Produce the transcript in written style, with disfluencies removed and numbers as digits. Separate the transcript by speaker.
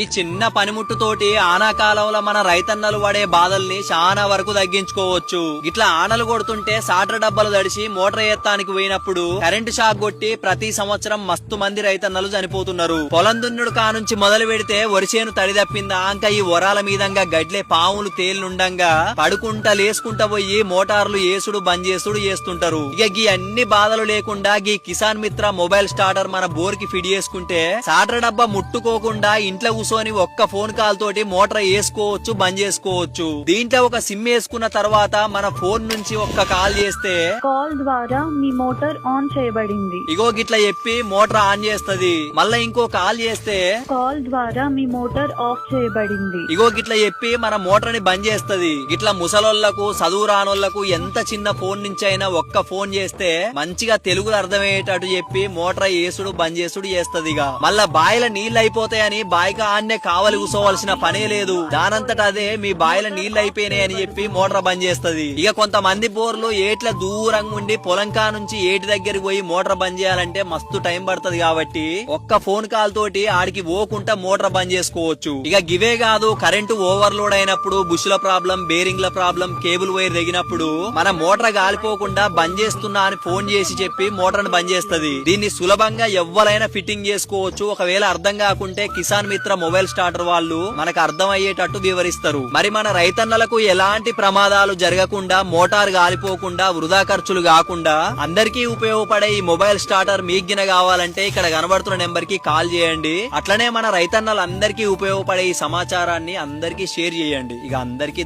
Speaker 1: ఈ చిన్న పనిముట్టుతోటి ఆనాకాలంలో మన రైతన్నలు పడే బాధల్ని చాలా వరకు తగ్గించుకోవచ్చు. ఇట్లా ఆనలు కొడుతుంటే సాటర్ డబ్బాలు తడిసి మోటార్ ఎత్తానికి పోయినప్పుడు కరెంటు షాక్ కొట్టి ప్రతి సంవత్సరం మస్తు మంది రైతన్నలు చనిపోతున్నారు. పొలం దున్నుడు కానుంచి మొదలు పెడితే వరిసేను తడి తప్పిందా అంక ఈ వరాల మీదంగా గడ్లే పాములు తేలినుండంగా పడుకుంటా లేసుకుంటా పోయి మోటార్లు ఏసుడు బంద్ చేసుడు చేస్తుంటారు. ఇక గీ అన్ని బాధలు లేకుండా గీ కిసాన్ మిత్ర మొబైల్ స్టార్టర్ మన బోర్ కి ఫిట్ చేసుకుంటే సాటర్ డబ్బా ముట్టుకోకుండా ఇంట్లో కూసోని ఒక్క ఫోన్ కాల్ తోటి మోటార్ వేసుకోవచ్చు బంద్ చేసుకోవచ్చు. దీంట్లో ఒక సిమ్ వేసుకున్న తర్వాత మన ఫోన్ నుంచి ఒక్క కాల్ చేస్తే
Speaker 2: కాల్ ద్వారా మీ మోటార్ ఆన్ చేయబడింది.
Speaker 1: ఇగో గిట్లా చెప్పి మోటార్ ఆన్ చేస్తది. మళ్ళా ఇంకో కాల్ చేస్తే
Speaker 2: కాల్ ద్వారా మీ మోటార్ ఆఫ్ చేయబడింది.
Speaker 1: ఇగో గిట్లా చెప్పి మన మోటార్ ని బంద్ చేస్తది. గిట్లా ముసలోళ్లకు చదువు రానోళ్లకు ఎంత చిన్న ఫోన్ నుంచి అయినా ఒక్క ఫోన్ చేస్తే మంచిగా తెలుగులో అర్థమయ్యేటట్టు చెప్పి మోటార్ వేసుడు బంద్ చేసుడు చేస్తది. మళ్ళా బాయిల నీళ్లు అయిపోతాయని బాయిగా ఆన్నే కావలి కూసోవలసిన పనే లేదు. దానంతట అదే మీ బాయిల నీళ్లు అయిపోయినాయి అని చెప్పి మోటార్ బంద్ చేస్తది. ఇక కొంతమంది బోర్లు ఏట్ల దూరంగా ఉండి పొలంకా నుంచి ఏటి దగ్గరికి పోయి మోటార్ బంద్ చేయాలంటే మస్తు టైం పడుతుంది. కాబట్టి ఒక్క ఫోన్ కాల్ తోటి ఆడికి పోకుండా మోటార్ బంద్ చేసుకోవచ్చు. ఇక గివే కాదు, కరెంటు ఓవర్లోడ్ అయినప్పుడు బుష్ల ప్రాబ్లం, బేరింగ్ల ప్రాబ్లం, కేబుల్ వైర్ తెగినప్పుడు మన మోటార్ గాలిపోకుండా బంద్ చేస్తున్నా అని ఫోన్ చేసి చెప్పి మోటార్ ని బంద్ చేస్తది. దీన్ని సులభంగా ఎవ్వరైనా ఫిట్టింగ్ చేసుకోవచ్చు. ఒకవేళ అర్థం కాకుంటే కిసాన్ మిత్ర మొబైల్ స్టార్టర్ వాళ్ళు మనకు అర్థం అయ్యేటట్టు వివరిస్తారు. మరి మన రైతన్నలకు ఎలాంటి ప్రమాదాలు జరగకుండా, మోటార్ గాలిపోకుండా, వృధా ఖర్చులు కాకుండా అందరికీ ఉపయోగపడే ఈ మొబైల్ స్టార్టర్ మీగిన కావాలంటే ఇక్కడ కనబడుతున్న నెంబర్ కి కాల్ చేయండి. అట్లనే మన రైతన్నలందరికీ ఉపయోగపడే ఈ సమాచారాన్ని అందరికీ షేర్ చేయండి. ఇక అందరికీ